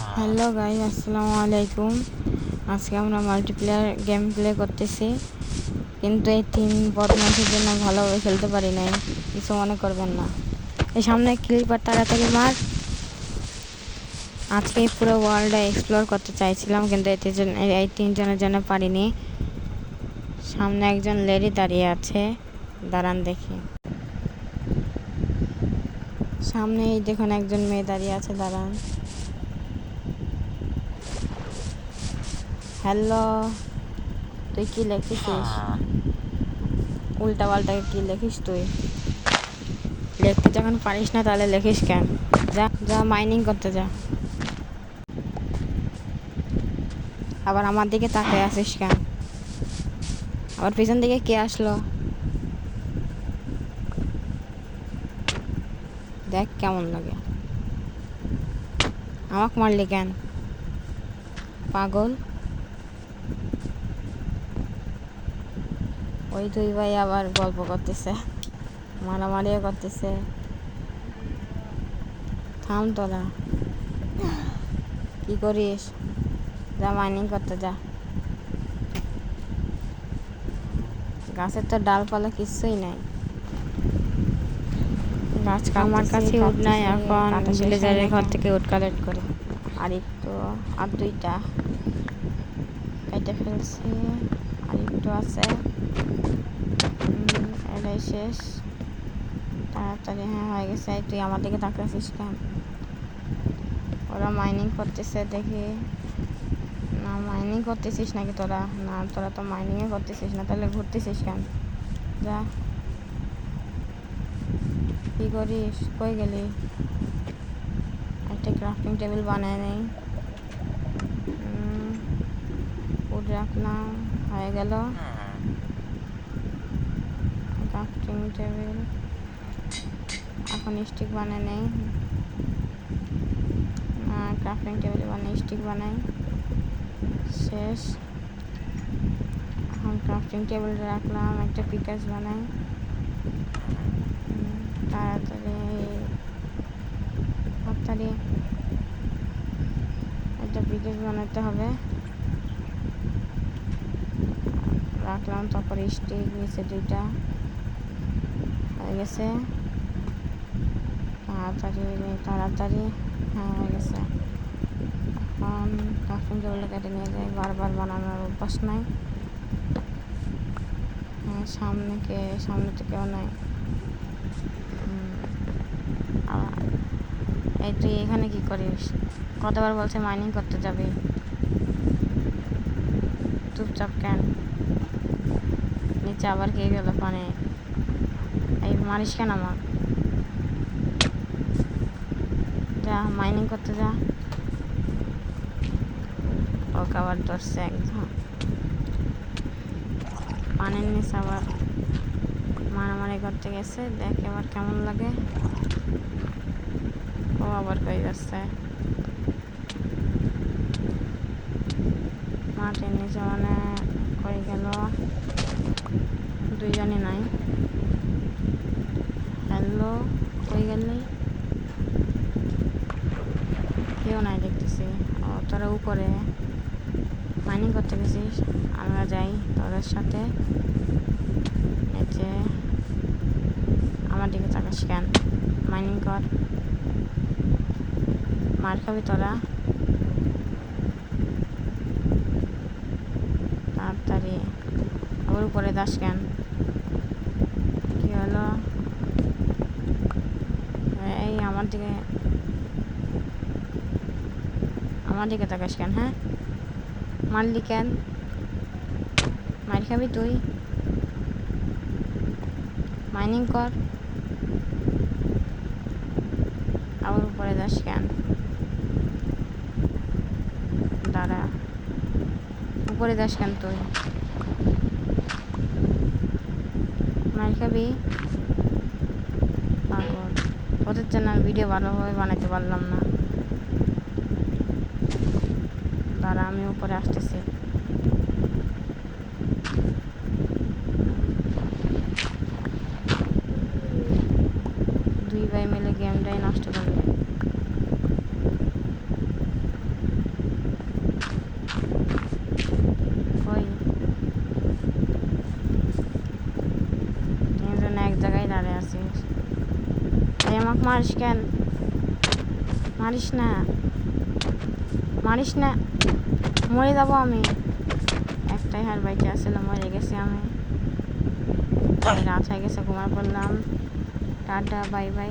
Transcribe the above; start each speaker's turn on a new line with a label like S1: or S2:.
S1: Hello guys, আসসালামু আলাইকুম। আজকে আমরা মাল্টিপ্লেয়ার গেম প্লে করতেছি, কিন্তু এই তিন বদমাশের জন্য ভালোভাবে খেলতে পারি নাই, কিছু মনে করবেন না। এই সামনে ক্লিপার তাড়াতাড়ি মার। আজকে এই পুরো ওয়ার্ল্ডে এক্সপ্লোর করতে চাইছিলাম, কিন্তু এই তিনজনের জন্য পারিনি। সামনে একজন লেডি দাঁড়িয়ে আছে, দাঁড়ান দেখি। সামনে এই দেখুন একজন মেয়ে দাঁড়িয়ে আছে, দাঁড়ান। হ্যালো, তুই কি লিখেছিস? উল্টা পাল্টা কি লিখিস তুই? লিখতে যখন পারিস না তাহলে লিখিস কেন? যা যা মাইনিং করতে যা। আবার আমার দিকে তাকিয়ে আসিস কেন? আবার পিছন দিকে কে আসলো? দেখ কেমন লাগে। আমাকে মারলি কেন পাগল? ওই দুই ভাই আবার গল্প করতেছে, মারামারিও করতেছে। থাম তোরা, কি করিস? যা মাইনিং করতে যা। গাছের তো ডালপালা কিচ্ছুই নাই, গাছ আমার কাছে উড নাই। এখন ভিলেজারের ঘর থেকে উড কালেক্ট করে। আর একটু আর দুইটা কেটে ফেলছি, আর একটু আছে। এটাই শেষ, তাড়াতাড়ি। হ্যাঁ, হয়ে গেছে। তুই আমার দিকে তাকাচ্ছিস কেন? ওরা মাইনিং করতেছে দেখি। না, মাইনিং করতেছিস নাকি তোরা? না, তোরা তো মাইনিংয়ে করতেছিস না, তাহলে ঘুরতেছিস কেন? যা, কি করিস? কই গেলি? একটা ক্রাফটিং টেবিল বানায় নেই, উড রাখলাম, হয়ে গেল ক্রাফটিং টেবিল। এখন স্টিক বানায় নেই, ক্রাফটিং টেবিল বানাই, স্টিক বানাই, শেষ। এখন ক্রাফটিং টেবিল রাখলাম, একটা পিকাস বানাই। তাড়াতাড়ি তাড়াতাড়ি একটা পিকাস বানাতে হবে। রাখলাম, তারপরে স্টিক নিচে দুইটা, হয়ে গেছে। তাড়াতাড়ি তাড়াতাড়ি, হ্যাঁ হয়ে গেছে। এখন ক্রাফটিং টেবিলটা কেটে নিয়ে যাই, বারবার বানানোর অভ্যাস নাই। হ্যাঁ, সামনে তো কেউ নাই। এই তুই এখানে কি করিস? কতবার বলছে মাইনিং করতে যাবি, চুপচাপ কেন? নিচে আবার কে গেল পানে? এই মারিস কেন আমার? যা মাইনিং করতে যা। ওকে আবার ধরছে একদম পানির নিচে, আবার মারামারি করতে গেছে। দেখ এবার কেমন লাগে। ও আবার কই যাচ্ছে? মাটির নিচে মানে কই গেল? দুইজনই নাই। হ্যালো, কই গেলি? কেউ নাই দেখতেছি। ও, তোরা উপরে মাইনিং করতে গেছিস, আমরা যাই তোদের সাথে নিচে। আমার দিকে তাকাস কেন? মাইনিং কর, মার খাবি তোরা। তাড়াতাড়ি, আবার উপরে যাস কেন? কি হলো? এই আমার দিকে তাকাস কেন? হ্যাঁ, মারলি কেন? মার খাবি তুই। মাইনিং কর, আবার উপরে যাস কেন? দাঁড়া, উপরে যাস কেন তুই? মার খাবি পাগল। ওদের জন্য আমি ভিডিও ভালোভাবে বানাতে পারলাম না। দাঁড়া, আমি উপরে আসতেছি। দুই ভাই মিলে গেমটাই নষ্ট করবে। মারিস কেন? মারিস না, মারিস না, মরে যাবো আমি। একটাই হার বাইকে আসলে মরে গেছি আমি। রাত হয়ে গেছে, ঘুমায় পড়লাম। Tata, bye bye.